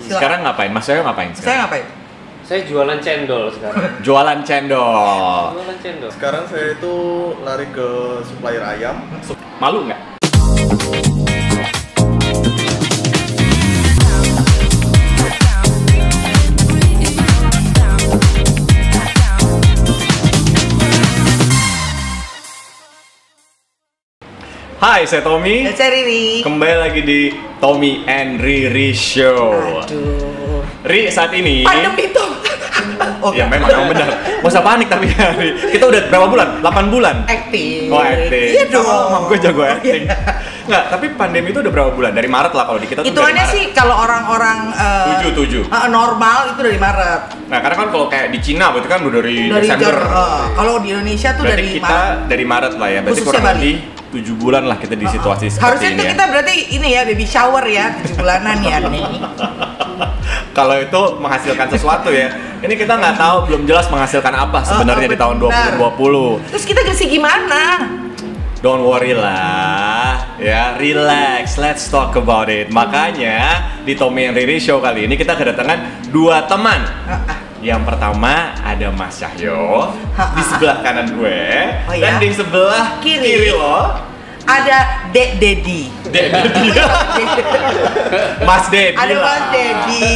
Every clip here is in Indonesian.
Sekarang ngapain? Mas Yoyo ngapain sekarang? Saya ngapain? Saya jualan cendol sekarang. Jualan cendol. Jualan cendol. Sekarang saya itu lari ke supplier ayam. Malu nggak? Hai, saya Tommy. Dan saya Riri. Kembali lagi di Tommy and Riri Show. Aduh. Ri, saat ini Pandemi tuh. ya memang benar. Gak usah panik tapi ya, Ri. Kita udah berapa bulan? 8 bulan? Acting. Oh, acting. Iya dong. Gue jago acting. Nggak, tapi pandemi itu udah berapa bulan? Dari Maret lah kalau di kita tuh. Hitungannya sih kalau orang-orang 7. normal itu dari Maret. Nah, karena kan kalau kayak di Cina berarti kan udah dari Desember. Kalau di Indonesia tuh Berarti dari kita Maret. dari Maret lah ya. Berarti Khususnya kurang Bali. lebih 7 bulan lah kita di situasi seperti Harusnya ini tuh ya. kita berarti ini ya baby shower ya 7 bulanan ya nih. Kalau itu menghasilkan sesuatu ya. Ini kita nggak tahu, belum jelas menghasilkan apa sebenarnya di tahun benar. 2020. Terus kita kasih gimana? Don't worry lah, ya, relax, let's talk about it. Makanya di Tommy and Riri Show kali ini kita kedatangan 2 teman. Yang pertama ada Mas Cahyo di sebelah kanan gue, Oh, dan ya? di sebelah kiri lo Ada Dek Dedi. Mas Dedi. Ada lah. Mas Dedi.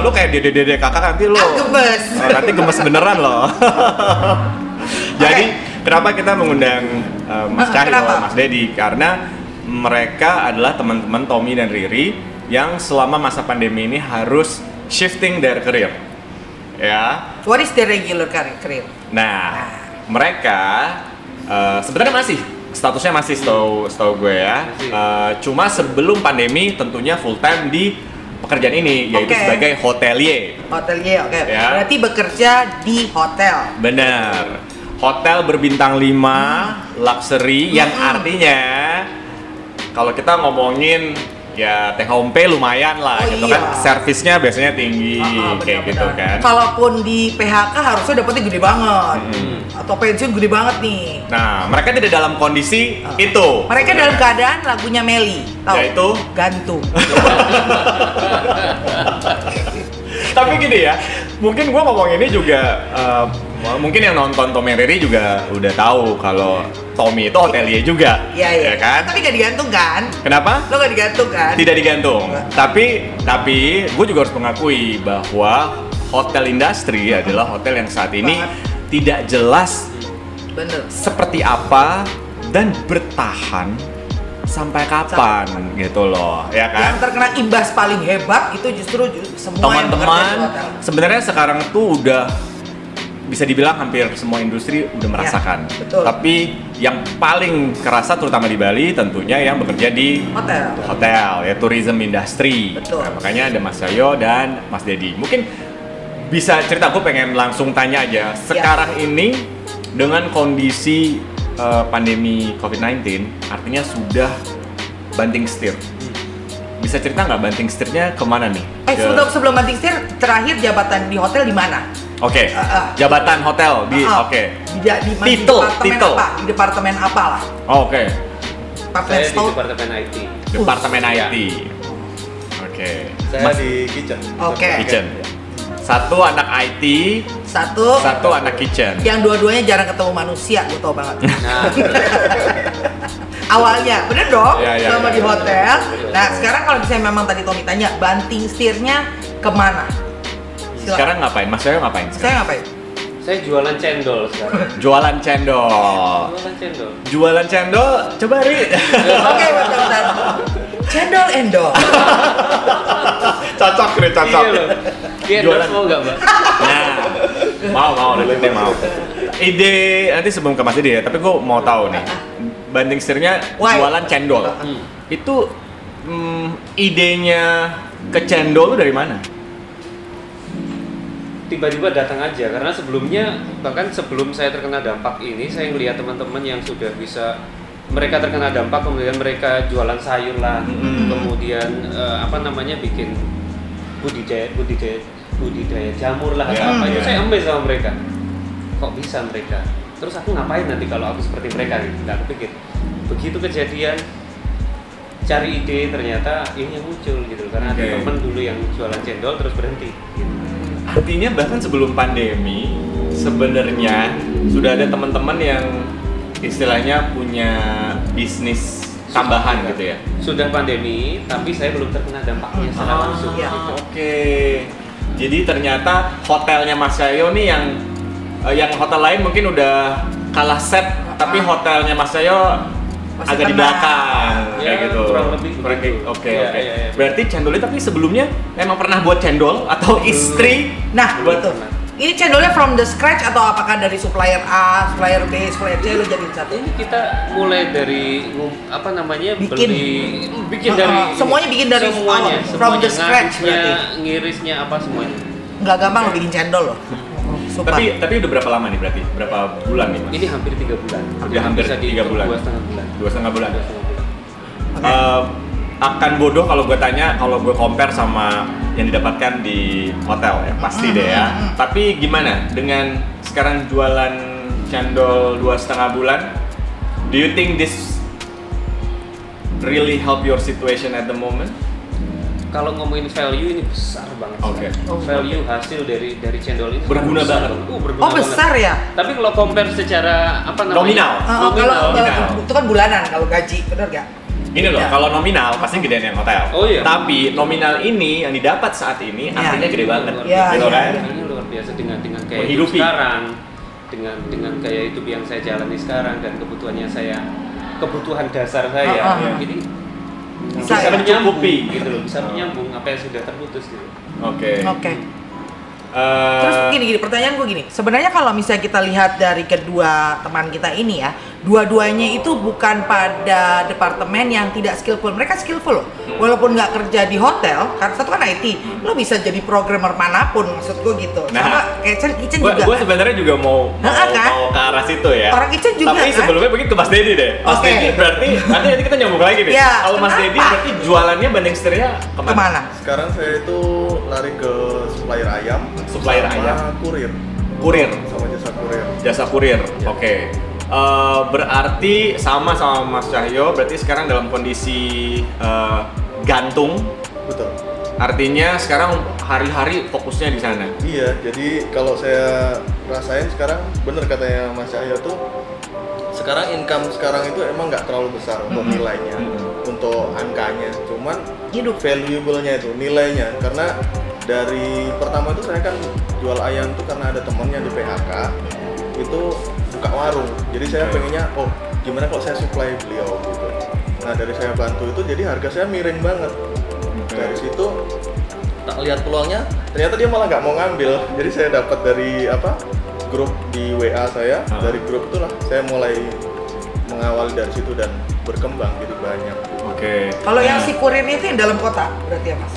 Lu kayak dede kakak nanti lo. Gemes. Nanti gemes beneran loh. Jadi kenapa kita mengundang Mas Cahyo, Kenapa? Mas Dedi? Karena mereka adalah teman-teman Tommy dan Riri yang selama masa pandemi ini harus shifting their career. Ya. What is the regular career? Nah, mereka sebenarnya masih statusnya masih setahu gue ya. Cuma sebelum pandemi tentunya full time di pekerjaan ini, yaitu Oke. sebagai hotelier. Hotelier, oke. Ya. Berarti bekerja di hotel. Benar. Hotel berbintang 5, luxury, yang artinya kalau kita ngomongin ya take home pay lumayan lah Oh, gitu iya. kan. Servisnya biasanya tinggi kayak gitu kan. Kalaupun di PHK harusnya dapetnya gede banget. Atau pensiun gede banget nih. Nah, mereka tidak dalam kondisi itu. Mereka dalam keadaan lagunya Meli, tahu? Yaitu? Gantung. Tapi gini ya, mungkin gua ngomong ini juga mungkin yang nonton Tommy and Riri juga udah tahu kalau Tommy itu hotelier juga. Iya, iya. Ya kan? Tapi gak digantung kan? Kenapa? Lo gak digantung kan? Tidak digantung. Enggak. Tapi gue juga harus mengakui bahwa hotel industri adalah hotel yang saat ini tidak jelas Bener. seperti apa dan bertahan sampai kapan gitu loh, ya kan? Yang terkena imbas paling hebat itu justru semua yang bekerja di Teman-teman, hotel. sebenarnya sekarang tuh udah bisa dibilang hampir semua industri udah merasakan. betul. Tapi yang paling kerasa terutama di Bali tentunya yang bekerja di hotel ya, tourism industry. Betul. Nah, makanya ada Mas Cahyo dan Mas Dedi. Mungkin bisa cerita, gue pengen langsung tanya aja. Sekarang ini dengan kondisi pandemi COVID-19, artinya sudah banting setir. Bisa cerita nggak banting setirnya kemana nih? Sebelum banting setir, terakhir jabatan di hotel di mana? Oke, jabatan hotel di oke. Di departemen apa? Di departemen apa lah? Oke. Departemen Saya di store. Departemen IT. Departemen Ya. IT. Oke. Saya Mas di kitchen. Oke. kitchen. Satu anak IT, satu anak kitchen. Yang dua-duanya jarang ketemu manusia, gue tau banget. Nah, Awalnya, bener dong, Ya, selama ya. di hotel. Nah, sekarang kalau misalnya memang tadi Tommy tanya, banting setirnya kemana? Silakan. Sekarang ngapain? Mas Cahyo ngapain Saya sekarang? ngapain? saya jualan cendol sekarang. Jualan cendol. Jualan cendol. Jualan cendol, coba Ri. Oke, bentar. Cendol endol. Cocok Ri, cocok. Iya loh. Jualan. Mau nggak, Mbak? Nah, mau, Ri mau. Ide nanti sebelum ke Mas Dedi ya, tapi gue mau tahu nih. Banting setirnya Why? jualan cendol. Itu idenya ke cendol itu dari mana? Tiba-tiba datang aja, karena sebelumnya, bahkan sebelum saya terkena dampak ini, saya ngelihat teman-teman yang sudah bisa, mereka terkena dampak, kemudian mereka jualan sayur lah, kemudian bikin budidaya jamur lah, atau apa itu, saya amazed sama mereka. Kok bisa mereka? Terus aku ngapain nanti kalau aku seperti mereka? Nggak kepikir. Begitu kejadian, cari ide ternyata ini yang muncul gitu karena ada temen dulu yang jualan cendol terus berhenti gitu. Artinya bahkan sebelum pandemi sebenarnya sudah ada teman-teman yang istilahnya punya bisnis tambahan gitu ya. Sudah pandemi tapi saya belum terkena dampaknya secara langsung gitu. Oke. Jadi ternyata hotelnya Mas Cahyo nih yang hotel lain mungkin udah kalah set tapi hotelnya Mas Cahyo agak di belakang kayak gitu. Kurang lebih. Oke. Berarti cendolnya tapi sebelumnya memang pernah buat cendol atau istri? Nah, betul. Ini cendolnya from the scratch atau apakah dari supplier A, supplier B, supplier C lo jadi satu? Ini kita mulai dari bikin dari semuanya bikin dari semuanya from the scratch berarti. Ngirisnya apa semuanya. Nggak gampang lo bikin cendol loh. Super. Tapi udah berapa lama nih berarti? Berapa bulan nih Mas? Ini hampir 3 bulan. Udah hampir 3 bulan. 2,5 bulan. 2,5 bulan. Akan bodoh kalau gue tanya, kalau gue compare sama yang didapatkan di hotel ya, pasti deh ya. Tapi gimana dengan sekarang jualan cendol 2,5 bulan? Do you think this really help your situation at the moment? Kalau ngomongin value ini besar banget. Oke. Value hasil dari cendol ini berguna banget. Oh besar ya? Tapi kalau compare secara apa namanya? Nominal. Itu kan bulanan kalau gaji, benar gak? Gini loh, kalau nominal pasti gedean yang hotel. Oh iya. Tapi nominal ini yang didapat saat ini artinya gede banget. Gitu kan? Ini luar biasa dengan kayak itu Menghidupi. sekarang. Dengan kayak itu yang saya jalani sekarang dan kebutuhan dasar saya. Jadi bisa mencukupi gitu loh, bisa menyambung apa yang sudah terputus gitu. Oke. Terus gini, pertanyaan gue gini, sebenarnya kalau misalnya kita lihat dari kedua teman kita ini ya, dua-duanya itu bukan pada departemen yang tidak skillful, mereka skillful loh. Walaupun nggak kerja di hotel, karena satu kan IT, lo bisa jadi programmer manapun, maksud gue gitu. Sama kayak Icen juga. Gue sebenarnya juga mau ke arah situ ya. Orang Icen juga. Tapi sebelumnya mungkin ke Mas Dedi deh. Mas Dedi berarti nanti kita nyambung lagi deh. Kalau Mas Dedi berarti jualannya bandeng setirnya kemana? Sekarang saya itu lari ke supplier ayam. Supplier ayam. Kurir. Sama jasa kurir. Jasa kurir. Oke. Berarti sama Mas Cahyo, berarti sekarang dalam kondisi gantung. Betul. Artinya sekarang hari-hari fokusnya di sana. Iya, jadi kalau saya rasain sekarang bener katanya Mas Cahyo tuh, sekarang income sekarang itu emang nggak terlalu besar untuk nilainya, untuk angkanya, cuman valuable-nya itu nilainya, karena dari pertama itu saya kan jual ayam tuh karena ada temennya di PHK itu buka warung, jadi saya pengennya gimana kalau saya supply beliau gitu. Nah dari saya bantu itu jadi harga saya miring banget. Dari situ tak lihat peluangnya, ternyata dia malah nggak mau ngambil, jadi saya dapat dari grup di WA saya, dari grup itulah saya mulai mengawali dari situ dan berkembang jadi banyak. Kalau yang si kurir itu yang dalam kota berarti ya Mas?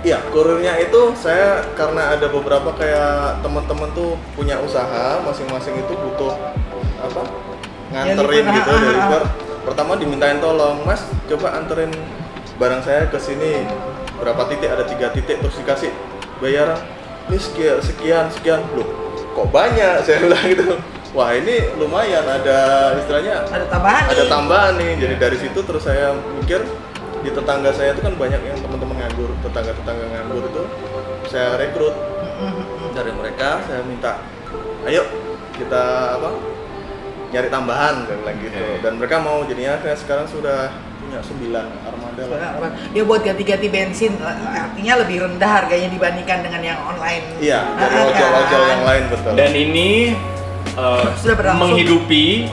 Iya, kurirnya itu saya karena ada beberapa kayak teman-teman tuh punya usaha, masing-masing itu butuh nganterin gitu, deliver. Pertama dimintain tolong, Mas coba anterin barang saya ke sini, berapa titik, ada 3 titik, terus dikasih bayaran ini sekian loh, kok banyak, saya bilang gitu. Wah ini lumayan, ada istilahnya ada tambahan nih. Jadi dari situ terus saya mikir, di tetangga saya itu kan banyak yang teman-teman nganggur, tetangga nganggur itu saya rekrut dari mereka, saya minta ayo kita nyari tambahan, saya bilang gitu. Dan mereka mau, jadinya saya sekarang sudah punya 9 armada lah. Ya buat ganti-ganti bensin, artinya lebih rendah harganya dibandingkan dengan yang online. Iya, dari ojol-ojol yang lain, betul. Dan ini menghidupi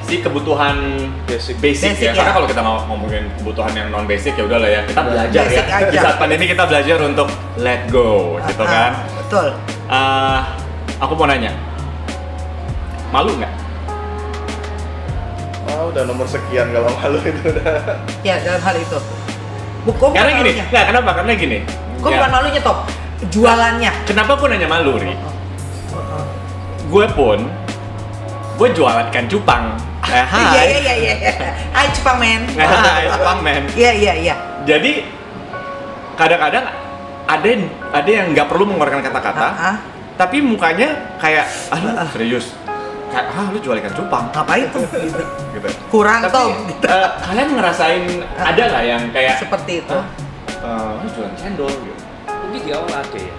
si kebutuhan basic ya. Karena kalau kita ngomongin kebutuhan yang non basic ya udahlah ya, kita belajar basic ya. Aja. Di saat pandemi kita belajar untuk let go, gitu kan. Betul. Aku mau nanya, malu nggak? Udah nomor sekian kalau malu itu udah. Ya dalam hal itu. Karena gini, karena gini. Kok bukan malunya Top? Jualannya. Kenapa aku nanya malu, Ri? Gue jualan ikan cupang. Iya. Hai cupang men. Hai cupang men. Iya. Jadi kadang-kadang ada yang nggak perlu mengeluarkan kata-kata, tapi mukanya kayak serius. kayak lu jual ikan cupang Ngapain tuh? gitu. Kurang Tapi, tau. kalian ngerasain ada nggak yang kayak Seperti itu. lu jualan cendol gitu? Mungkin di awal ada ya.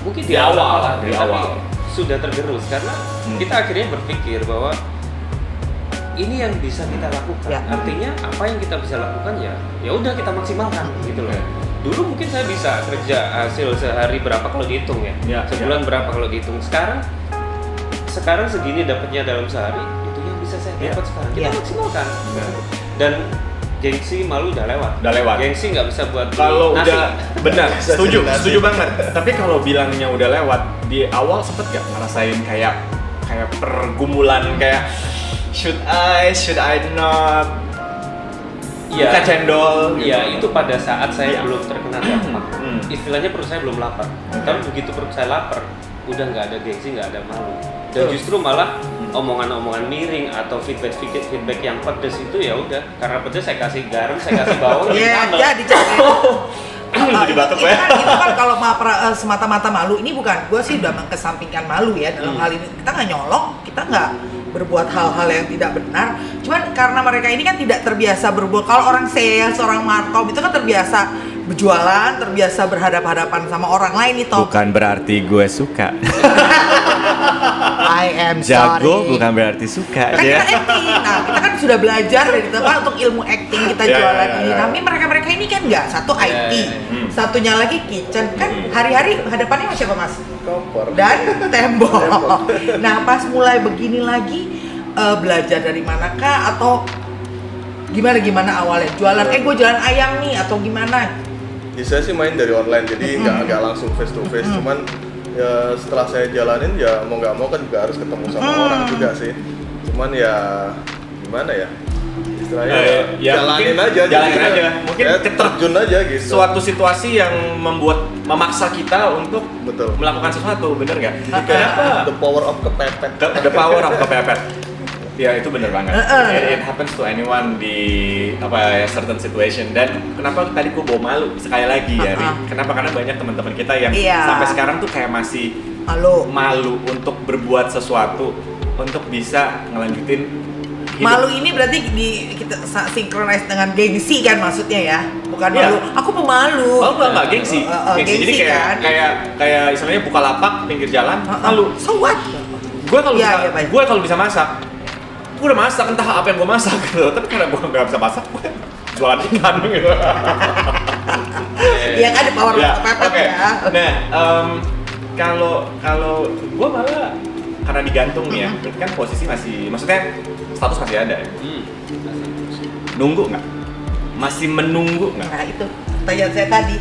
Mungkin Di awal, ada, di tapi awal. sudah tergerus karena kita akhirnya berpikir bahwa ini yang bisa kita lakukan. Ya. Artinya apa yang kita bisa lakukan ya udah kita maksimalkan gitu loh. Dulu mungkin saya bisa kerja hasil sehari berapa kalau dihitung ya. Sebulan berapa kalau dihitung. Sekarang segini dapatnya dalam sehari, itu yang bisa saya dapat sekarang. Kita maksimalkan. Dan gengsi malu udah lewat. Gengsi nggak bisa buat Kalau nasi. udah benar, setuju banget. Tapi kalau bilangnya udah lewat, di awal sempet gak ngerasain kayak pergumulan kayak should I not buka cendol? Gitu. Iya, itu pada saat saya belum terkena dampak. Istilahnya perut saya belum lapar. Tapi begitu perut saya lapar, udah nggak ada gengsi, nggak ada malu. Dan justru malah omongan-omongan miring atau feedback yang pedes itu ya udah, karena pedes saya kasih garam, saya kasih bawang, jadi Jadi batuk ya. Itu kan kalau semata-mata malu, ini bukan, gue sih udah mengesampingkan malu ya dalam hal ini. Kita nggak nyolong, kita nggak berbuat hal-hal yang tidak benar. Cuman karena mereka ini kan tidak terbiasa berbuat. Kalau orang sales, orang markom itu kan terbiasa berjualan, terbiasa berhadapan-hadapan sama orang lain itu. Bukan berarti gue suka. I am sorry. Jago bukan berarti suka Kan ya. kita acting, nah kita kan sudah belajar dari tempat untuk ilmu acting kita jualan ini. Tapi mereka ini kan nggak, satu IT, satunya lagi kitchen, kan hari-hari hadapannya sama siapa mas? Kompor Dan tembok. Nah pas mulai begini lagi belajar dari manakah atau gimana awalnya jualan? Gue jualan ayam nih atau gimana? Ya, saya sih main dari online, jadi nggak langsung face to face. Cuman ya setelah saya jalanin ya mau nggak mau kan juga harus ketemu sama orang juga sih. Cuman ya gimana ya? Istilahnya jalanin aja. Mungkin terjun aja gitu. Suatu situasi yang memaksa kita untuk melakukan sesuatu, bener nggak? Kayak the power of kepepet. The power of kepepet. Ya itu bener banget. It happens to anyone di certain situation. Dan kenapa tadi gue bawa malu sekali lagi ya, Ri? Kenapa? Karena banyak teman-teman kita yang sampai sekarang tuh kayak masih malu untuk berbuat sesuatu untuk bisa ngelanjutin hidup. Malu ini berarti kita synchronize dengan gengsi kan maksudnya ya, bukan malu. Aku pemalu. Oh enggak gengsi. Jadi kayak istilahnya buka lapak pinggir jalan, malu. So what? Gue kalau bisa masak, gue udah masak, entah apa yang gue masak gitu. Tapi karena gue nggak bisa masak, gue jualan ikan gitu. Iya kan, ada power of kepepet ya. Nah, kalau gue malah karena digantung nih ya, berarti kan posisi maksudnya status masih ada ya. Nunggu nggak? Masih menunggu nggak? Nah itu pertanyaan saya tadi.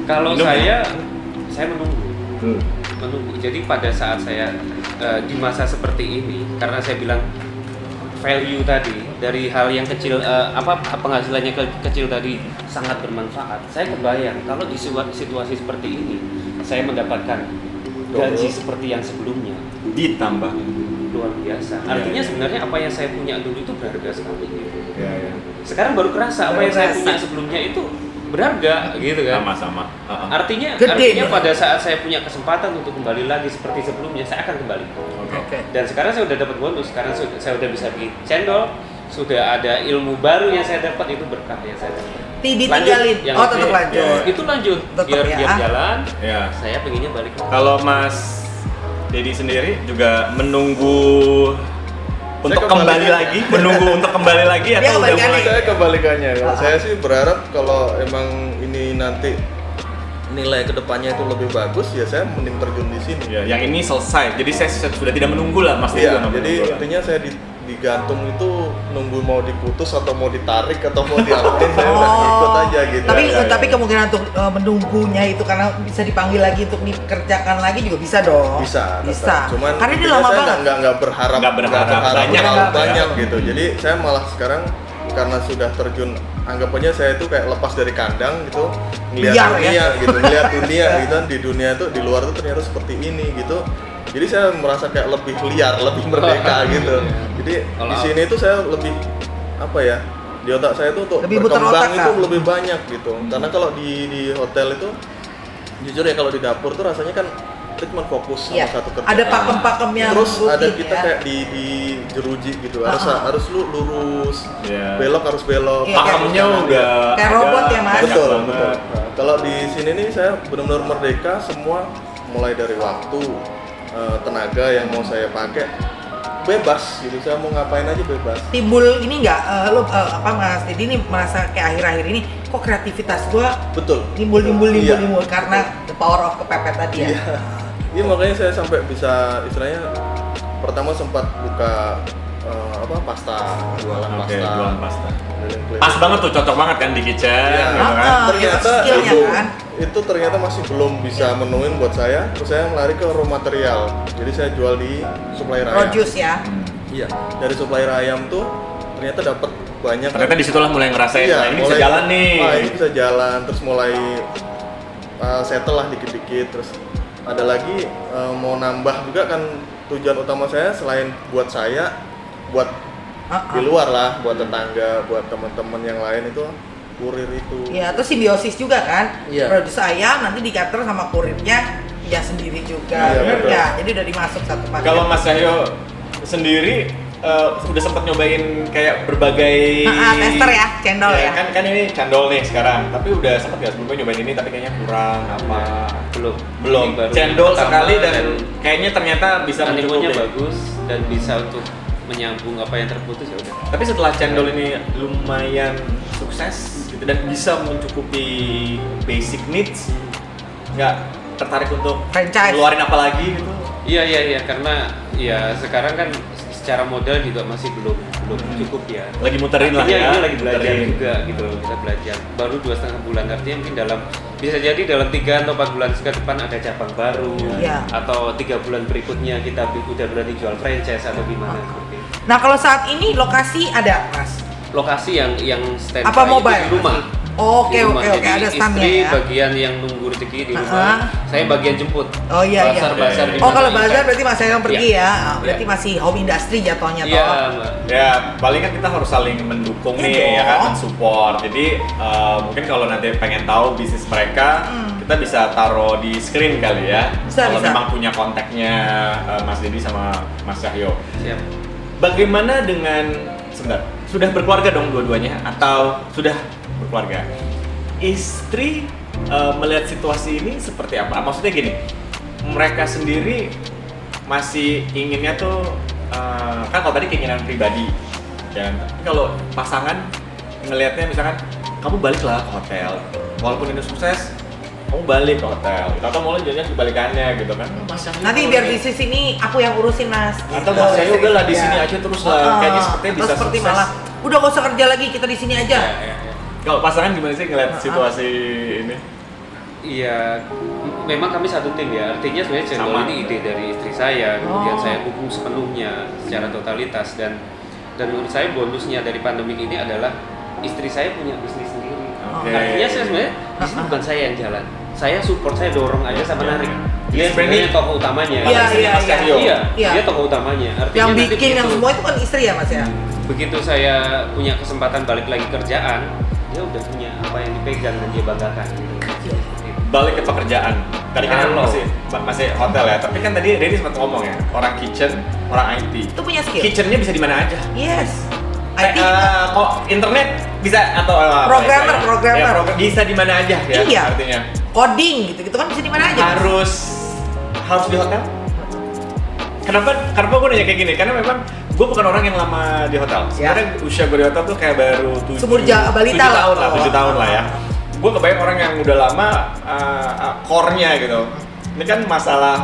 Kalau saya menunggu. Menunggu. Jadi pada saat saya di masa seperti ini, karena saya bilang value tadi dari hal yang kecil, penghasilannya kecil tadi sangat bermanfaat. Saya kebayang kalau di situasi seperti ini saya mendapatkan gaji seperti yang sebelumnya ditambah luar biasa. Artinya sebenarnya apa yang saya punya dulu itu berharga sekali gitu. Ya. Sekarang baru kerasa apa yang saya punya sebelumnya itu berharga gitu kan. Sama-sama. Artinya pada saat saya punya kesempatan untuk kembali lagi seperti sebelumnya, saya akan kembali. Okay. Dan sekarang saya udah dapat bonus, sekarang saya udah bisa bikin cendol, sudah ada ilmu baru yang saya dapat, itu berkah yang saya dapat. Ditinggalin. Tetap lanjut. Itu lanjut. Biar jalan. Ya. Saya pengennya balik. Kalau Mas Dedi sendiri juga menunggu untuk kembali lagi, atau udah mulai? Saya kebalikannya. Saya sih berharap kalau emang ini nanti nilai kedepannya itu lebih bagus, ya saya mending terjun di sini. Ya, yang ini selesai, jadi saya sudah tidak menunggu lah, Mas. Iya, jadi intinya saya digantung itu nunggu mau diputus atau mau ditarik atau mau diapain, saya udah ikut aja gitu. Tapi kemungkinan untuk menunggunya itu karena bisa dipanggil lagi untuk dikerjakan lagi juga bisa dong. Bisa. Cuman karena ini lama banget. Nggak berharap banyak gitu. Jadi saya malah sekarang karena sudah terjun, anggapannya saya itu kayak lepas dari kandang gitu, ngelihat dunia gitu kan, di dunia itu di luar itu ternyata seperti ini gitu. Jadi saya merasa kayak lebih liar, lebih merdeka gitu. Jadi di sini itu saya lebih di otak saya itu untuk lebih berkembang itu lebih banyak gitu. Karena kalau di hotel itu jujur ya, kalau di dapur tuh rasanya kan kita cuma fokus sama satu kerjaan. Ada pakem-pakem yang terus rutin, ada kita ya. kayak di jeruji gitu, harus lu lurus, belok harus belok. Pakemnya udah kayak robot ya Mas. Betul. Nah, kalau di sini nih saya benar-benar merdeka semua, mulai dari waktu, tenaga yang mau saya pakai bebas gitu, saya mau ngapain aja bebas. Timbul ini nggak, Mas Dedi ini merasa kayak akhir-akhir ini kok kreativitas gua Betul. timbul karena the power of kepepet tadi ya. Iya makanya saya sampai bisa istilahnya pertama sempat buka pasta, jualan pasta. Pas banget tuh, cocok banget kan di kitchen gitu kan. Ternyata skillnya itu ternyata masih belum bisa menuin buat saya. Terus saya lari ke raw material. Jadi saya jual di supplier ayam. Produce ya. Iya, dari supplier ayam tuh ternyata dapat banyak. Ternyata disitulah mulai ngerasain, ini bisa jalan nih. Ini bisa jalan, terus mulai settle lah dikit-dikit. Terus ada lagi mau nambah juga kan, tujuan utama saya selain buat saya, buat di luar lah, buat tetangga, buat teman-teman yang lain itu kurir itu. Iya, terus simbiosis juga kan. Iya. Produce ayam nanti dikater sama kurirnya ya sendiri juga. Iya, betul. Ya, jadi udah dimasuk satu paket. Kalau Mas Cahyo sendiri udah sempat nyobain kayak berbagai tester ya, cendol ya. Kan ini cendol nih sekarang, tapi udah sempat nggak sebelumnya nyobain ini tapi kayaknya kurang apa? Belum. Cendol sekali dan kayaknya ternyata bisa animonya mencukupi. bagus dan bisa untuk menyambung apa yang terputus ya udah. Tapi setelah cendol ini lumayan sukses gitu dan bisa mencukupi basic needs, nggak tertarik untuk Franchise. keluarin apa lagi gitu? Iya karena ya sekarang kan secara modal juga masih belum cukup ya. Lagi muterin lah ya. Ini lagi belajar muterin. juga gitu loh, kita belajar. Baru 2,5 bulan, artinya mungkin bisa jadi dalam 3 atau 4 bulan ke depan ada cabang baru. Iya. Atau 3 bulan berikutnya kita udah berani jual franchise atau gimana seperti itu. Nah, kalau saat ini lokasi ada, Mas? Lokasi yang stand Apa mobile? di rumah. Oke, Di rumah. oke, Jadi ada standnya istri ya. bagian yang nunggu rezeki di rumah, saya bagian jemput. Oh iya. Bazar di Oh, mana kalau ikan. bazar berarti Mas yang pergi Iya. ya. Berarti masih home industry jatuhnya Iya, toh. Mbak. Ya, paling kan kita harus saling mendukung Iya nih dong. ya kan, mensupport. Jadi mungkin kalau nanti pengen tahu bisnis mereka, kita bisa taruh di screen kali ya. Kalau Bisa. memang punya kontaknya Mas Dedi sama Mas Cahyo. Siap. Bagaimana dengan sudah berkeluarga dong dua-duanya atau sudah berkeluarga? Istri melihat situasi ini seperti apa? Maksudnya gini, mereka sendiri masih inginnya tuh kan kalau tadi keinginan pribadi, dan kalau pasangan ngelihatnya misalkan kamu baliklah ke hotel, walaupun ini sukses, kamu balik ke hotel, atau mulai jadinya kebalikannya gitu kan? Nanti biar bisnis ini aku yang urusin, Mas. Atau Gitu. Mas Cahyo udah lah di Iya. sini aja terus lah, kayaknya sepertinya Atau bisa seperti sukses. malah udah gak usah kerja lagi, kita di sini aja. Ya. Kalau pasangan gimana sih ngeliat situasi ini? Iya, memang kami satu tim ya. Artinya sebenarnya cendol Sama. ini ide dari istri saya, kemudian Oh. saya dukung sepenuhnya secara totalitas dan menurut saya bonusnya dari pandemi ini adalah istri saya punya bisnis sendiri. Oke. Artinya saya sebenarnya di sini bukan saya yang jalan, saya support, saya dorong aja sama Iya. narik. Dia Sebenarnya sebenarnya tokoh utamanya. Iya, Mas iya, Cahyo. iya. Iya, dia tokoh utamanya. Artinya Yang nanti bikin yang begitu- semua itu kan istri ya, Mas ya. begitu saya punya kesempatan balik lagi kerjaan, dia udah punya apa yang dipegang dan dia banggakan gitu. Balik ke pekerjaan. Tadi kan Kalau- masih hotel ya, tapi kan tadi Denny sempat ngomong ya, orang kitchen, orang IT. Itu punya skill. Kitchennya bisa di mana aja. Yes. IT Kok internet bisa atau Programmer, istilahnya? programmer. Ya, bisa di mana aja ya Iya. artinya. coding gitu kan bisa di mana aja. Harus di hotel. Kenapa gue nanya kayak gini? Karena memang gue bukan orang yang lama di hotel. Ya. Sebenarnya usia gue di hotel tuh kayak baru 7 Balita lah. tahun lah, 7 tahun lah ya. Gue kebayang orang yang udah lama core-nya gitu. Ini kan masalah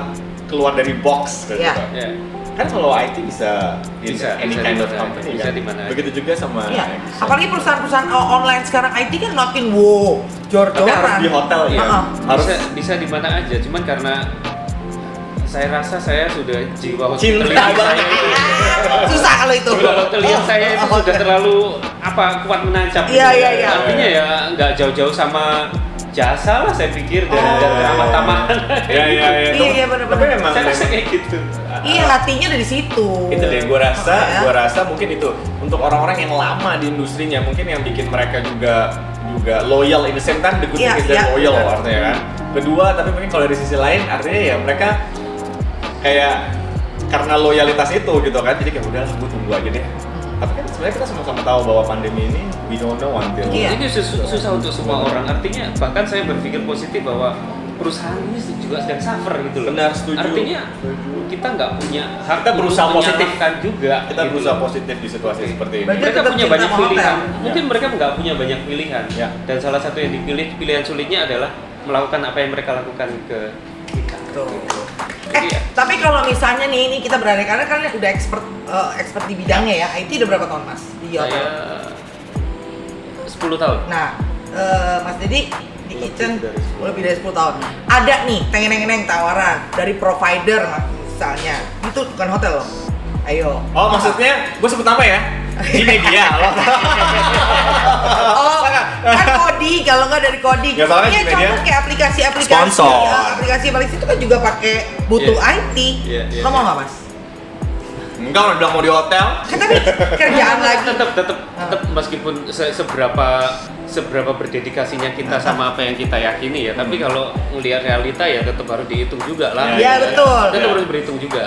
keluar dari box gitu. Ya. Ya. Kan kalau IT bisa any Bisa kind of di mana- company bisa kan. di mana aja. Begitu juga sama Iya. Apalagi perusahaan-perusahaan online sekarang IT kan makin wow, jor-joran. tapi harus di hotel ya. Heeh. Harus bisa di mana aja, cuman karena saya rasa saya sudah jiwa Cinta hotelier banget. saya itu Susah kalau itu. jiwa hotelier saya itu sudah terlalu kuat menancap. Iya, iya, iya. Artinya ya nggak jauh-jauh sama jasa lah saya pikir dan tamah-tamahan. ya. Iya, bener-bener. Tapi memang Saya rasa kayak gitu. Iya, hatinya dari situ. itu deh gue Makanya. rasa mungkin itu untuk orang-orang yang lama di industrinya, mungkin yang bikin mereka juga juga loyal, in the same time the good thing is they're loyal artinya kan. Kedua, tapi mungkin kalau dari sisi lain artinya ya mereka kayak karena loyalitas itu gitu kan, jadi kayak udah gue tunggu aja deh. Tapi kan sebenarnya kita sama-sama tahu bahwa pandemi ini we don't know until. Ini susah untuk semua orang. Artinya bahkan saya berpikir positif bahwa perusahaan ini juga sedang suffer gitu loh. Benar, setuju. Artinya kita nggak punya hak. Kita berusaha positif kan juga. Kita gitu berusaha positif di situasi seperti ini. Mereka punya banyak pilihan. Mungkin mereka nggak punya banyak pilihan. Dan salah satu yang dipilih, pilihan sulitnya adalah melakukan apa yang mereka lakukan ke kita. Tapi kalau misalnya nih, ini kita berada karena kalian udah expert di bidangnya ya. IT udah berapa tahun Mas di hotel? Saya 10 tahun. Nah, Mas Dedi di kitchen lebih dari 10 tahun. Ada nih teng-teng tawaran dari provider misalnya. Itu bukan hotel loh. Ayo. Oh, maksudnya gue sebut nama ya? Di media loh. Oh, kan Kodi, kalau nggak dari Kodi. Ya, ini contoh kayak aplikasi-aplikasi. Sponsor. Aplikasi itu kan juga pakai butuh IT. Lo mau nggak Mas? Enggak, udah bilang mau di hotel. Kan tapi kerjaan lagi. Tetap meskipun seberapa berdedikasinya kita sama apa yang kita yakini ya, tapi kalau melihat realita ya tetap harus dihitung juga lah. Iya betul. Tetap harus berhitung juga.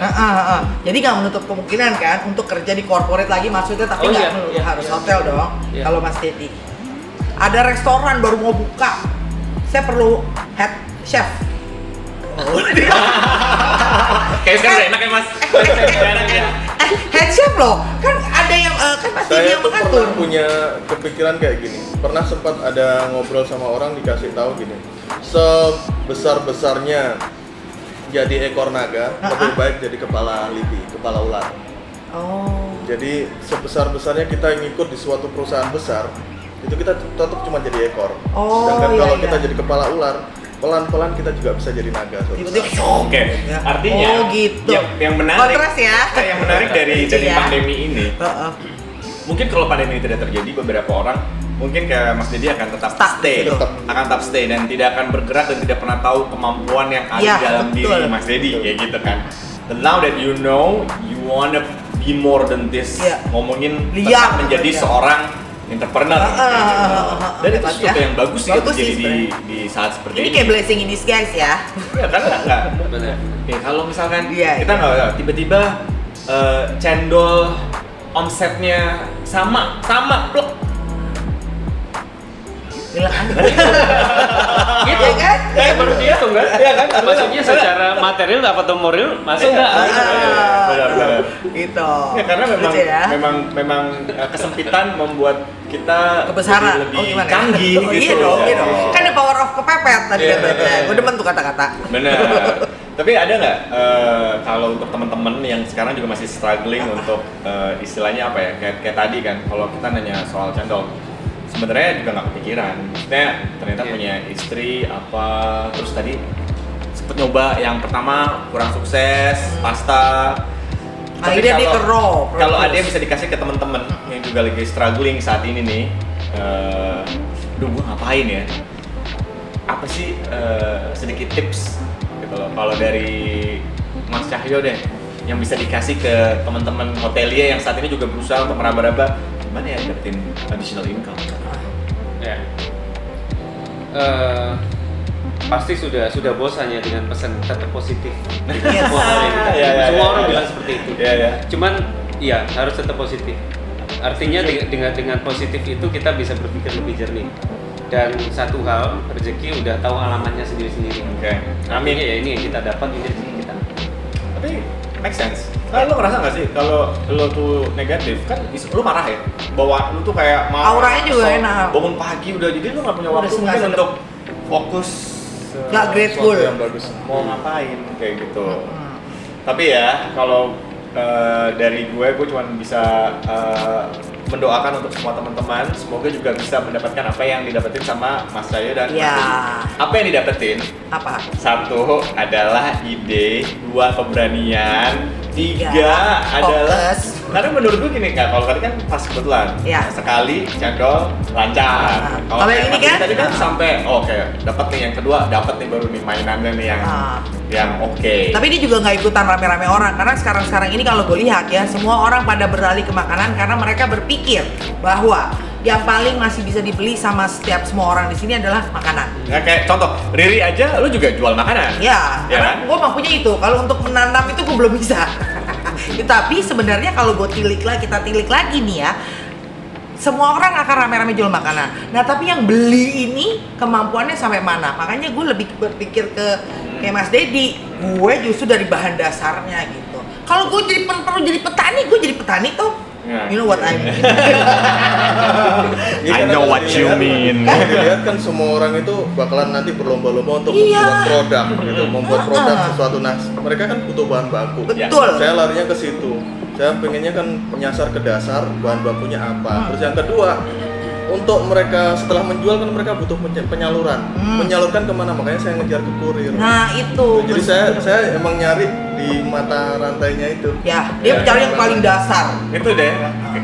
Jadi nggak menutup kemungkinan kan untuk kerja di corporate lagi maksudnya, tapi nggak harus hotel dong. Kalau Mas Dedi, ada restoran baru mau buka, saya perlu head chef. Kayak sekarang enak ya Mas. Head chef loh, kan ada yang kan pasti dia Saya tuh mengatur. pernah punya kepikiran kayak gini. Pernah sempat ada ngobrol sama orang, dikasih tahu gini. Sebesar-besarnya jadi ekor naga, lebih baik jadi kepala lipi, kepala ular. Oh. Jadi sebesar-besarnya kita ngikut di suatu perusahaan besar, itu kita tetap cuma jadi ekor. Sedangkan kalau kita jadi kepala ular, pelan-pelan kita juga bisa jadi naga. Oke. Artinya gitu. Yang menarik. Kontras ya. Yang menarik dari pandemi ini. Mungkin kalau pandemi ini tidak terjadi, beberapa orang mungkin kayak Mas Dedi akan tetap stay dan tidak akan bergerak dan tidak pernah tahu kemampuan yang ada di dalam diri Mas Dedi kayak gitu kan. But now that you know, you wanna be more than this. Ngomongin tetap menjadi seorang entrepreneur. Dan itu sesuatu yang bagus sih terjadi di saat seperti ini. Ini kayak blessing in disguise ya. Ya kan enggak. Benar. Kalau misalkan kita nggak tiba-tiba cendol omsetnya sama pluk. Gitu kan? Baru dihitung kan? Iya kan? Maksudnya secara material atau moral masuk nggak? Benar. Gitu. Ya karena memang kesempitan membuat kita kebesaran lebih canggih gitu. Iya dong. Kan the power of kepepet tadi katanya. Gue demen tuh kata-kata. Benar. Tapi ada nggak kalau untuk teman-teman yang sekarang juga masih struggling untuk istilahnya apa ya, kayak tadi kan kalau kita nanya soal cendol, sebenarnya juga nggak kepikiran. Maksudnya ternyata punya istri apa, terus tadi sempet nyoba yang pertama kurang sukses, pasta. Akhirnya dia ke raw. Kalau ada yang bisa dikasih ke teman-teman yang juga lagi struggling saat ini nih, duh gue ngapain ya? Apa sih sedikit tips? Kalau dari Mas Cahyo deh, yang bisa dikasih ke teman-teman hotelier yang saat ini juga berusaha untuk meraba-raba gimana ya dapetin additional income? Ya, pasti sudah bosan ya dengan pesan tetap positif. Semua orang bilang seperti itu. Cuman ya harus tetap positif. Artinya dengan positif itu kita bisa berpikir lebih jernih. Dan satu hal, rezeki udah tahu alamatnya sendiri-sendiri. Artinya ya ini yang kita dapat, ini rezeki kita. Tapi make sense. Lo ngerasa nggak sih kalau lo tuh negatif kan, lo marah ya? Bahwa lo tuh kayak marah. Auranya juga enak. Bangun pagi udah, jadi lo nggak punya waktu mungkin untuk fokus. Nggak grateful. Yang bagus. Mau ngapain kayak gitu. Tapi ya kalau dari gue cuma bisa mendoakan untuk semua teman-teman, semoga juga bisa mendapatkan apa yang didapetin sama Mas Cahyo dan Mas Dedi. Apa yang didapetin? Apa? 1 adalah ide, 2 keberanian, 3 adalah karena menurut gue gini Kak, kalau tadi kan pas kebetulan sekali cendol lancar. Kalau yang ini kan tadi kan sampai dapat nih yang kedua, dapat nih baru nih mainannya nih yang oke. Tapi ini juga nggak ikutan rame-rame orang karena sekarang ini kalau gue lihat ya, semua orang pada beralih ke makanan karena mereka berpikir bahwa yang paling masih bisa dibeli sama setiap semua orang di sini adalah makanan. Ya, kayak contoh, Riri aja lu juga jual makanan. Ya, Ya karena kan? gue mampunya itu. Kalau untuk menanam itu gue belum bisa. Tapi sebenarnya kalau kita tilik lagi nih ya, semua orang akan rame-rame jual makanan. Nah, tapi yang beli ini kemampuannya sampai mana? Makanya gue lebih berpikir kayak Mas Dedi. Gue justru dari bahan dasarnya gitu. Kalau gue perlu jadi petani, gue jadi petani tuh. You know what I mean? I know what you mean. Kalau dilihat kan semua orang itu bakalan nanti berlomba-lomba untuk membuat produk gitu, membuat produk sesuatu. Nah, mereka kan butuh bahan baku. Betul. Saya larinya ke situ. Saya pengennya kan menyasar ke dasar bahan bakunya apa. Terus yang kedua, untuk mereka setelah menjual kan mereka butuh penyaluran. Menyalurkan kemana? Makanya saya ngejar ke kurir. Nah, itu. Jadi saya emang nyari di mata rantainya itu. Ya, dia mencari yang paling dasar. Itu deh,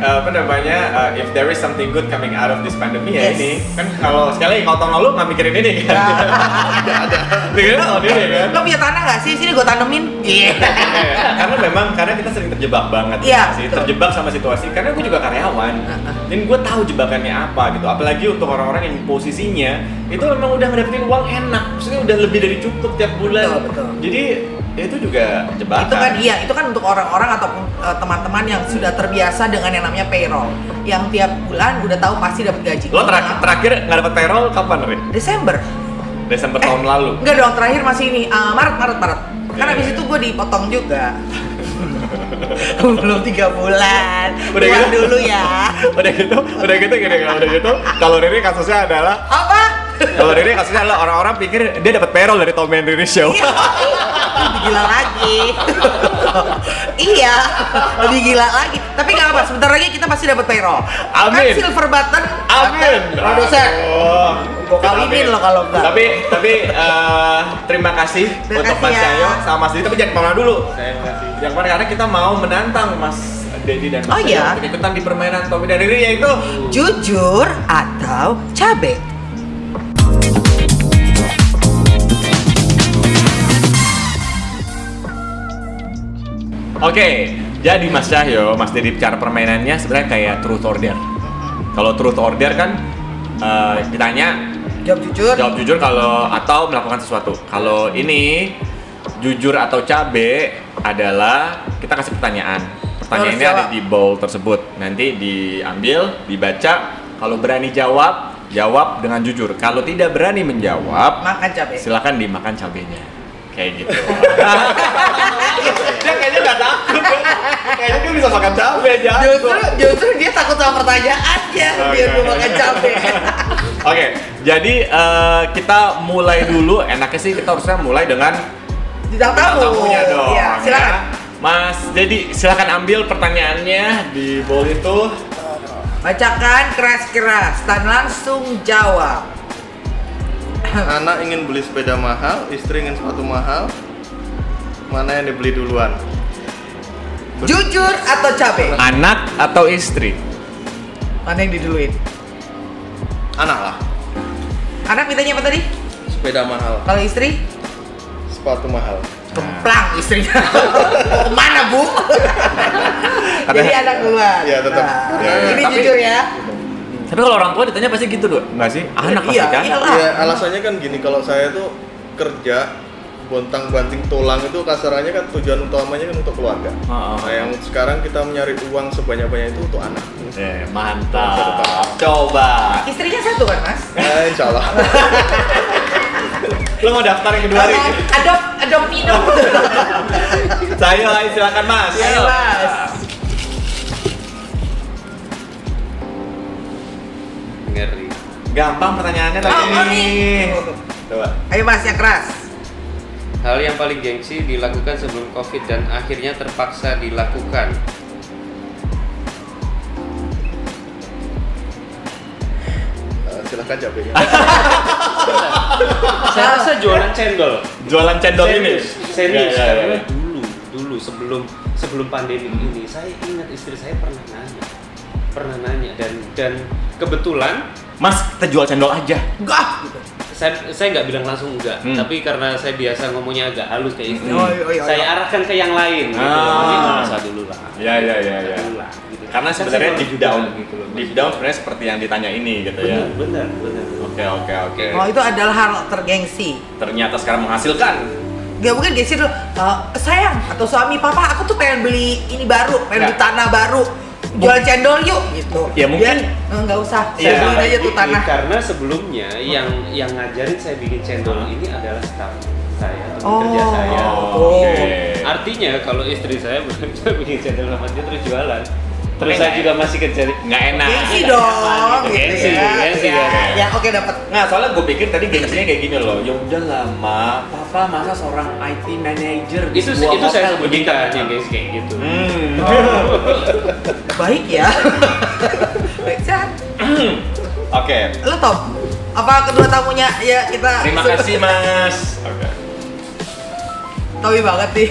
apa namanya, if there is something good coming out of this pandemic ya Yes. ini. Kan kalau sekali kalau tahun lalu nggak mikirin ini kan. Ada. Mikirin tahun ini kan. Lo punya tanah nggak sih? Sini gue tanemin. Iya. Karena kita sering terjebak banget Iya, sih, betul. terjebak sama situasi. Karena gue juga karyawan, dan gue tahu jebakannya apa gitu. Apalagi untuk orang-orang yang posisinya itu memang udah ngedapetin uang enak, maksudnya udah lebih dari cukup tiap bulan. Betul. Jadi itu juga jebakan. Itu kan untuk orang-orang ataupun teman-teman yang sudah terbiasa dengan yang namanya payroll, yang tiap bulan udah tahu pasti dapat gaji. Lo terakhir nggak dapat payroll kapan, Rin? Desember. Desember tahun lalu. Enggak dong, terakhir masih ini Maret. Kan Iya, habis iya. itu gue dipotong juga. Belum 3 bulan. Udah Keluar gitu? dulu ya. udah gitu gini, kalau Riri kasusnya adalah Apa? orang-orang pikir dia dapat payroll dari Tom and Riri Show. Iya. Lebih gila lagi. Iya, lebih gila lagi. Tapi nggak apa, sebentar lagi kita pasti dapat payroll. Amin. Kan silver button. Amin. Produser. Oh. Gue kawinin lo kalau enggak. Tapi terima kasih Terima untuk kasih Mas ya. Cahyo sama Mas Didi. Tapi jangan kemana dulu. Saya makasih. Yang mana karena kita mau menantang Mas Dedi dan Mas Oh, Cahyo iya? untuk ikutan di permainan Tommy dan Riri, yaitu Jujur atau cabe? Oke, jadi Mas Cahyo, Mas Dedi, cara permainannya sebenarnya kayak truth or dare. Kalau truth or dare kan ditanya Jawab jujur. jawab jujur kalau atau melakukan sesuatu. Kalau ini jujur atau cabe adalah kita kasih pertanyaan. Pertanyaannya Harus ada jawab. di bowl tersebut. Nanti diambil, dibaca. Kalau berani jawab, jawab dengan jujur. Kalau tidak berani menjawab, Makan cabe. silakan dimakan cabenya. Kayak gitu. Dia kayaknya nggak takut. Kayaknya dia bisa makan cabe aja. Justru dia takut sama pertanyaannya. Biar gue makan cabe. Oke, jadi kita mulai dulu. Enaknya sih kita harusnya mulai dengan Bintang tamu. tamunya dong. Iya, silakan. ya. Mas, jadi silakan ambil pertanyaannya di bowl itu. Bacakan keras-keras dan langsung jawab. Anak ingin beli sepeda mahal, istri ingin sepatu mahal. Mana yang dibeli duluan? Jujur atau cabe? Anak atau istri? Mana yang diduluin? Anak lah. Anak mintanya apa tadi? Sepeda mahal, Kalau istri? sepatu mahal. Kemplang istrinya. Kemana bu? Jadi anak duluan. Iya, tetap. Nah, Ya, ini tapi- jujur ya. Tapi kalau orang tua ditanya pasti gitu doh, nggak sih? Anak pasti Iya, kan? iyalah. Ya alasannya kan gini, kalau saya tuh kerja bontang banting tulang itu kasarannya kan tujuan utamanya kan untuk keluarga. Oh. Nah, yang sekarang kita mencari uang sebanyak-banyak itu untuk anak. Mantap. Coba. Istrinya satu kan mas? Insya Allah. Lo mau daftar yang kedua hari? Adopt minum. Saya silakan Mas. Ayo mas. Ngeri. Gampang pertanyaannya Oh, tadi. nih. Coba. Ayo mas yang keras. Hal yang paling gengsi dilakukan sebelum COVID dan akhirnya terpaksa dilakukan. Silahkan jawab ya. Saya rasa jualan cendol. Jualan cendol ini. Serius, Ya, ya, karena ya. dulu sebelum pandemi ini saya ingat istri saya pernah nanya dan kebetulan Mas, kita jual cendol aja. Enggak. Gitu. saya nggak bilang langsung enggak, tapi karena saya biasa ngomongnya agak halus kayak istri, Oh, iya. saya arahkan ke yang lain gitu. Ah. Jadi nggak usah dulu lah. Ya. Dulu lah, gitu. Karena sebenarnya Saya deep down, gitu loh, Mas. deep down sebenarnya seperti yang ditanya ini gitu ya. Benar. Oke. Oh, itu adalah hal tergengsi. Ternyata sekarang menghasilkan. Gak mungkin gengsi dulu, sayang atau suami papa, aku tuh pengen beli ini baru, pengen beli tanah baru, jual cendol yuk gitu. Ya mungkin nggak usah, Iya. saya beliin aja tuh tanah. Karena sebelumnya yang ngajarin saya bikin cendol ini adalah staff saya, teman kerja saya. Oke. Artinya kalau istri saya bisa bikin cendol sama dia terus jualan. Terus saya juga masih kerja Nggak enak. Gengsi dong, gitu Gengsi, ya. gengsi, Ya, ya. ya, oke dapat. Nggak, soalnya gue pikir tadi gengsinya kayak gini loh. Ya udah lama, papa masa seorang IT manager di itu sebuah saya hotel sembunyikan begitu. yang gengsi kayak gitu. Baik ya. Baik sehat. Oke. Lo Tom, apa kedua tamunya ya kita. Terima kasih Mas. Oke. Towi banget nih.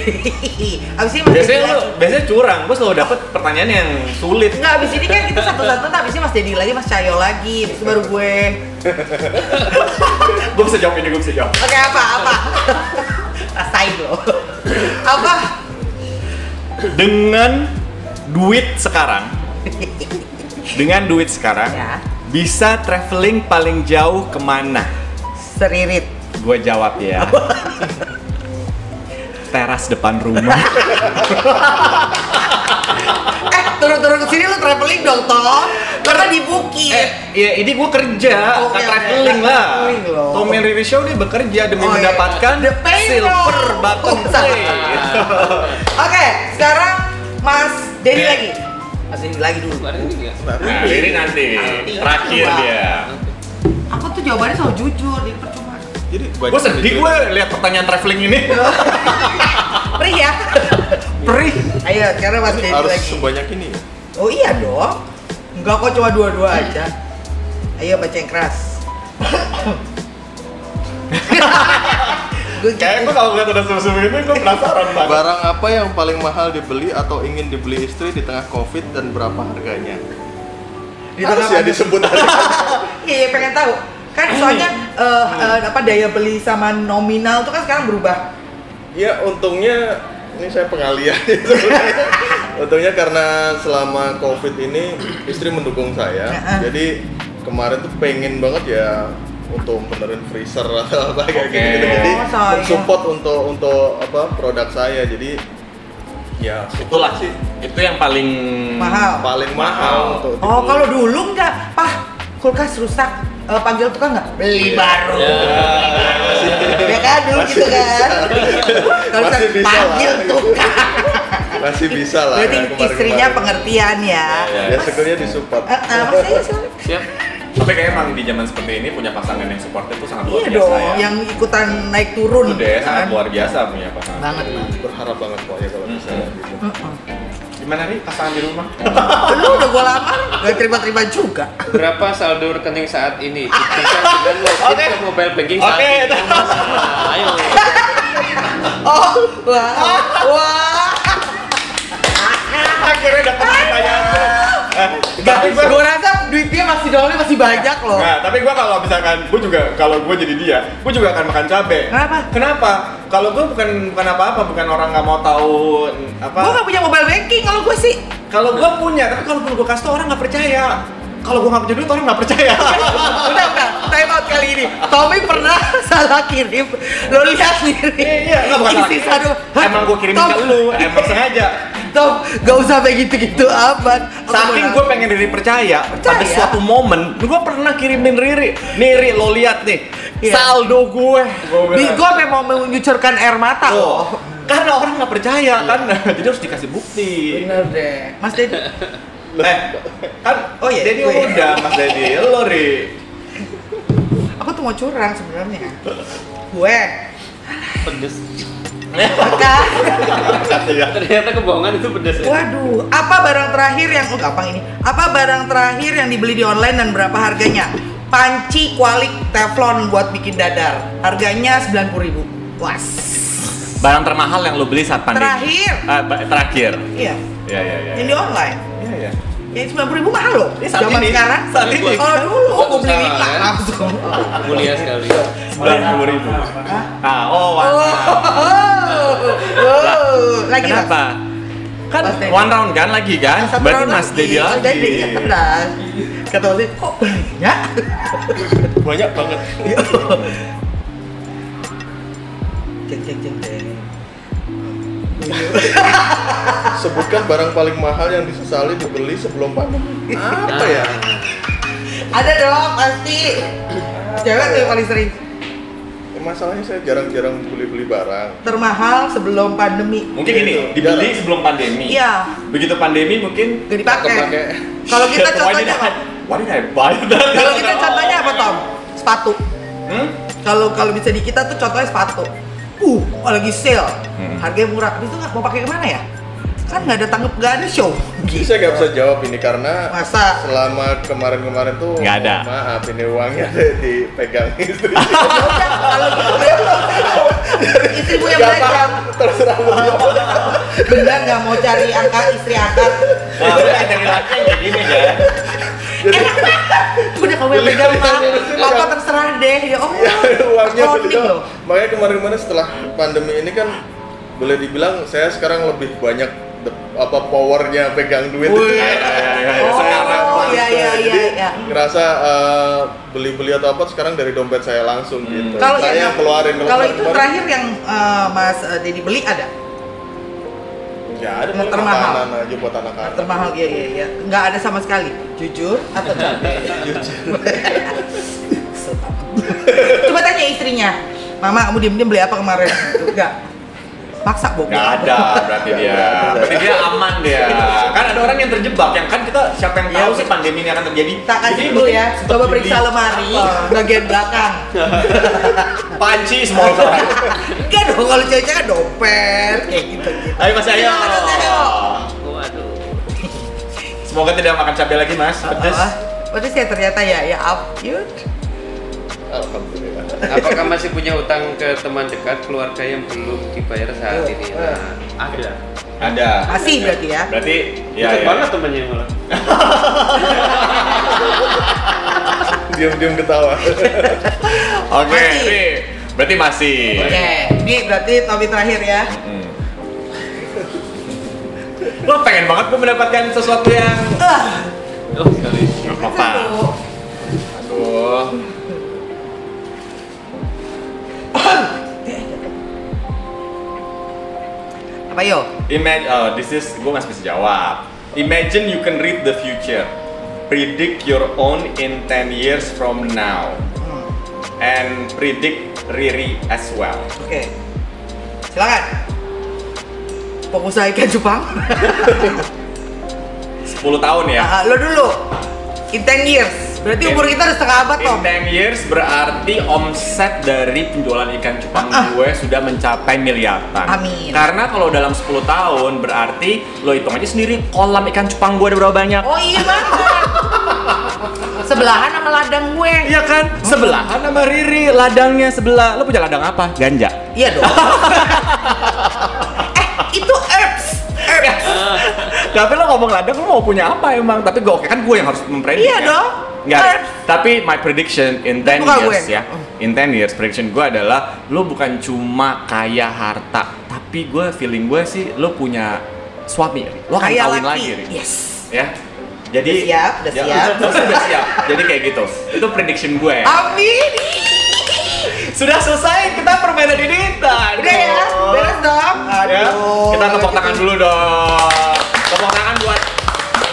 Abis ini Mas Biasanya Dedi lu lagi. biasanya curang, gue selalu dapet pertanyaan yang sulit. Enggak, abis ini kan kita satu-satu, abis ini Mas Dedi lagi, Mas Cahyo lagi, abis itu baru gue. Gue bisa jawab ini, gue bisa jawab. Oke, apa? Rasain lo. Apa? Dengan duit sekarang, Ya. bisa traveling paling jauh kemana? Seririt. Gue jawab ya. Teras depan rumah. Turun ke sini lo traveling dong, Tom. Karena di bukit. Ya ini gue kerja, Oke, nggak traveling oke. lah. Traveling loh. Tom and Riri Show dia bekerja demi Oh, iya. mendapatkan The payroll. silver button plate. Oke, sekarang Mas Dedi Oke. lagi. Mas Dedi lagi dulu. Kemarin ini nggak? Nah, Riri nanti terakhir dia. Aku tuh jawabannya selalu jujur, jadi percuma. Jadi Gue sedih gue lihat pertanyaan traveling ini. Perih ya? Perih. Ayo, sekarang Mas Dedi harus lagi. sebanyak ini ya. Oh iya dong. Enggak kok, cuma dua-dua aja. Ayo baca yang keras. Kayaknya gue kalau lihat udah susu ini gue penasaran banget. Barang apa yang paling mahal dibeli atau ingin dibeli istri di tengah Covid dan berapa harganya? Harus ya disebut aja. Iya, pengen tahu. Kan soalnya apa daya beli sama nominal itu kan sekarang berubah. Ya untungnya ini saya pengalian sebenarnya. Untungnya karena selama Covid ini istri mendukung saya. Jadi kemarin tuh pengen banget ya untuk benerin freezer atau apa kayak Oke. gitu. Jadi Oh, sayang. support untuk apa produk saya. Jadi ya Itulah sih. Itu yang paling Mahal. paling mahal untuk Oh, dibeli. kalau dulu enggak, Pak, kulkas rusak, panggil tukang nggak? Beli baru. Ya kan dulu Masih gitu kan. Kalau Masih bisa lah. panggil tukang. masih bisa lah. Berarti ya, kemarin-kemarin. istrinya pengertian ya. Ya syukurnya disupport. Mas saya silakan. Siap. Tapi kayaknya emang di zaman seperti ini punya pasangan yang supportive itu sangat luar Iya biasa dong, ya. yang ikutan naik turun. Itu deh sangat kan? luar biasa punya pasangan. Banget, Bang. Berharap banget kok ya kalau bisa gitu. Gimana nih pasangan di rumah? Lu udah gua lamar, gak terima-terima juga. Berapa saldo rekening saat ini? Bisa dengan login Oke. ke mobile banking saat Oke, ini. itu. Nah, ayo. Oh, wah. Akhirnya dapat pertanyaan. Tapi gua rasa duitnya masih dolarnya masih banyak loh. Nah, tapi gua kalau misalkan gua juga kalau gua jadi dia, gua juga akan makan cabe. Kenapa? Kenapa? Kalau gua bukan apa-apa, bukan orang nggak mau tahu apa. Gua gak punya mobile banking kalau gua sih. Kalau gua punya, tapi kalau gua kasih tau orang nggak percaya. Kalau gua nggak punya duit orang nggak percaya. Udah, time out kali ini. Tommy pernah salah kirim. Lo lihat sendiri. Iya, nggak bukan salah. Isi satu. Hah? Emang gua kirimin Tom, ke lu, emang sengaja. Tom, gak usah kayak gitu-gitu amat. Saking gue pengen Riri percaya, pada suatu momen gue pernah kirimin Riri. Nih Riri, lo lihat nih, Iya. saldo gue. Gue sampai mau mengucurkan air mata loh. Karena orang nggak percaya kan, jadi harus dikasih bukti. Bener deh. Mas Dedi. Kan, Oh iya, Dedi gue. udah, Mas Dedi, lo Ri. Aku tuh mau curang sebenarnya. Gue. Pedes. Maka. Ternyata kebohongan itu pedes. Ya? Waduh, apa barang terakhir yang gampang ini? Apa barang terakhir yang dibeli di online dan berapa harganya? Panci kualik teflon buat bikin dadar. Harganya 90.000. Was. Barang termahal yang lo beli saat pandemi? Terakhir. Iya. Iya. Yang di online. Iya. Yang 90.000 mahal loh. Ini saat Zaman ini. sekarang. Saat ini. Kalau dulu gue beli Usaha, 5 ya. langsung. Mulia sekali. 90.000. Ah, oh, Oh, wow. oh, lagi Mas. Kenapa? Kan Mas Dedi. one round kan lagi kan? Satu Berarti round Mas Dedi Mas lagi. Dedi, ya tenang. Kata Mas Dedi, kok banyak? Banyak banget. Ceng. Sebutkan barang paling mahal yang disesali dibeli sebelum pandemi. Apa ya? Ada dong pasti. Cewek tuh yang paling sering. Masalahnya saya jarang-jarang beli barang. Termahal sebelum pandemi. Mungkin ini dibeli sebelum pandemi. Iya. Begitu pandemi mungkin Gak dipakai. Kepake. Kalau kita contohnya apa? Why did I buy that? Kalau kita contohnya apa Tom? Sepatu. Hmm? Kalau bisa di kita tuh contohnya sepatu. Lagi sale. Harganya murah. Habis itu nggak mau pakai kemana ya? Kan nggak ada tanggap, nggak ada show. Saya nggak bisa jawab ini karena Masa? selama kemarin tuh Nggak ada. Maaf, ini uangnya dipegang istri. Kalau gitu istrimu yang Nggak belajar. paham, terserah beliau. Benar nggak mau cari angkat istri angkat. Nah, dari laki yang kayak gini kan. Udah kamu yang pegang Pak. Papa terserah deh. Ya Allah. Ya, uangnya Cloning beliau. loh. Makanya kemarin setelah pandemi ini kan boleh dibilang saya sekarang lebih banyak powernya pegang duit. Wih. Saya Oh iya. Ngerasa beli-beli atau apa sekarang dari dompet saya langsung gitu. Kalau saya yang keluarin. Kalau itu terakhir yang Mas Dedi beli ada? Ya ada yang paling termahal. makanan aja buat anak-anak. Termahal iya. Nggak ada sama sekali. Jujur atau cabe? Coba tanya istrinya. Mama, kamu diem-diem beli apa kemarin? Enggak. Maksa bohong. Nggak ada berarti dia. Berarti dia aman dia. Kan ada orang yang terjebak yang kan kita siapa yang tahu sih pandemi ini akan terjadi. Tak kasih Jadi dulu ya. sempet Coba beli periksa lemari apa? bagian belakang. Panci small size. Enggak dong, kalau cewek-cewek kan dompet kayak gitu. Ayo Mas Ayo. Waduh. Semoga tidak makan cabai lagi Mas. Pedes. Pedes ya ternyata ya yuk. Alhamdulillah. Apakah masih punya utang ke teman dekat keluarga yang belum dibayar saat ini? Nah, ada. Ada. Masih berarti ya. Berarti ya. Dekat ya. banget temennya malah. Diam-diam ketawa. Oke, Masih. ini berarti masih. Oke, ini berarti topik terakhir ya. Lo pengen banget gue mendapatkan sesuatu yang Oh, sekali. nggak apa-apa. Aduh. Apa yo? This is gue masih bisa jawab. Imagine you can read the future, predict your own in 10 years from now, and predict Riri as well. Oke. Silakan. Pengusaha ikan cupang. 10 tahun ya. Lo dulu. In 10 years. Berarti umur kita udah setengah abad, Tom. In 10 years berarti omset dari penjualan ikan cupang gue sudah mencapai miliaran. Amin. Karena kalau dalam 10 tahun berarti lo hitung aja sendiri kolam ikan cupang gue ada berapa banyak. Oh iya banget. Sebelahan sama ladang gue. Iya kan? Sebelahan sama Riri, ladangnya sebelah. Lo punya ladang apa? Ganja. Iya dong. Itu herbs. Tapi lo ngomong ladang, lo mau punya apa emang? Tapi gue kan gue yang harus memprediksi. Iya dong. Enggak. Tapi my prediction in 10 Bukan years gue. ya. In 10 years prediction gue adalah lo bukan cuma kaya harta, tapi gue feeling gue sih lo punya suami. Lo akan Kaya kawin laki. lagi, Ri. Yes. Ya. Jadi Udah siap. Sudah siap. Jadi kayak gitu. Itu prediction gue. Amin. Sudah selesai kita permainan ini. Udah ya, beres dong. Ya, kita tepuk tangan dulu dong. Tepuk tangan buat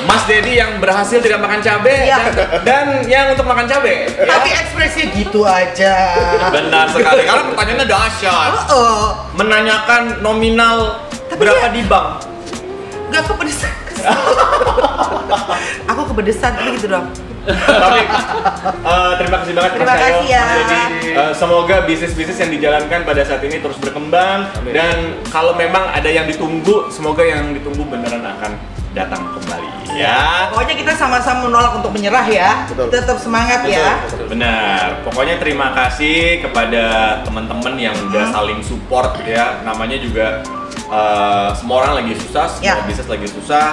Mas Dedi yang berhasil tidak makan cabai Iya. dan yang untuk makan cabai. Ya. Tapi ekspresinya gitu aja. Benar sekali. Karena pertanyaannya dahsyat. Menanyakan nominal Tapi berapa dia- di bank. Gak kepedesan. Aku kepedesan, tapi gitu dong. Tapi terima kasih banget Terima Mas Ayo, kasih ya. Mas Dedi. Semoga bisnis-bisnis yang dijalankan pada saat ini terus berkembang. Amin. Dan kalau memang ada yang ditunggu, semoga yang ditunggu beneran akan datang kembali ya. Pokoknya kita sama-sama menolak untuk menyerah ya. Betul. Tetap semangat ya. Benar. Pokoknya terima kasih kepada teman-teman yang udah saling support ya. Namanya juga semua orang lagi susah, semua Ya. bisnis lagi susah.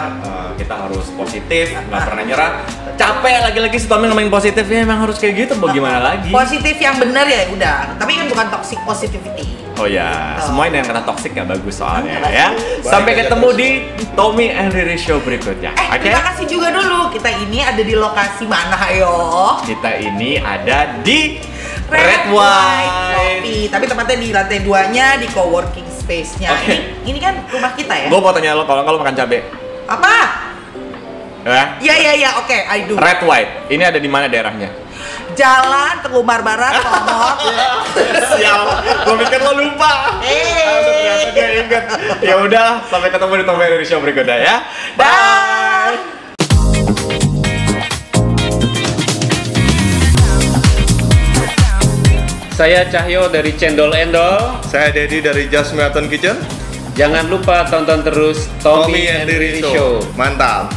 Kita harus positif, nggak pernah nyerah. Capek lagi-lagi si Tommy ngomongin positif ya, emang harus kayak gitu. Mau gimana lagi? Positif yang benar ya udah. Tapi kan bukan toxic positivity. Oh ya, semua yang kata toxic nggak bagus soalnya ya. Bagus. Sampai Baik, ketemu terus. di Tommy and Riri Show berikutnya. Oke? Terima kasih juga dulu. Kita ini ada di lokasi mana, ayo? Kita ini ada di Red White White. Coffee. Tapi tempatnya di lantai 2-nya di coworking space-nya. Oke. Ini kan rumah kita ya? Gue mau tanya lo, kalau makan cabe, Apa? ya? Iya, oke, I do. Red White, ini ada di mana daerahnya? Jalan Tengumar Barat, Komot. Sial, gue pikir lo lupa. Ternyata dia inget. Ya udah, sampai ketemu di Tommy and Riri Show berikutnya ya. Bye. Saya Cahyo dari Cendol Endol. Saya Dedi dari Just Milton Kitchen. Jangan lupa tonton terus Tommy and Riri Show. Mantap.